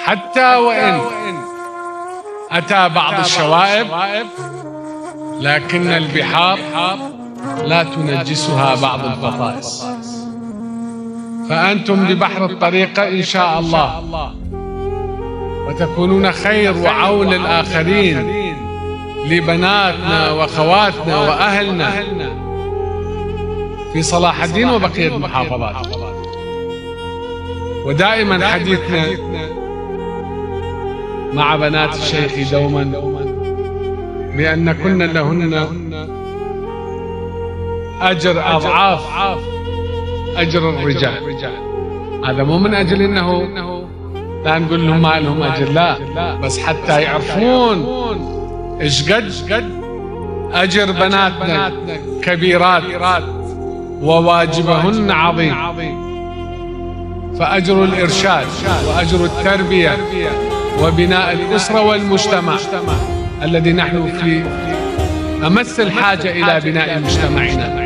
حتى وإن أتى بعض الشوائب، لكن البحار لا تنجسها بعض البطائس. فأنتم ببحر الطريقة إن شاء الله، وتكونون خير وعون للآخرين، لبناتنا وأخواتنا وأهلنا في صلاح الدين وبقية المحافظات. ودائما حديثنا مع بنات الشيخ دوما بأن كن لهن أجر أضعاف أجر الرجال. هذا مو من أجل إنه لا نقول لهم ما لهم أجر، لا، بس حتى يعرفون إيش قد أجر بناتنا كبيرات وواجبهن عظيم. فأجر الإرشاد وأجر التربية وبناء الأسرة والمجتمع الذي نحن في أمس الحاجة إلى بناء مجتمعنا.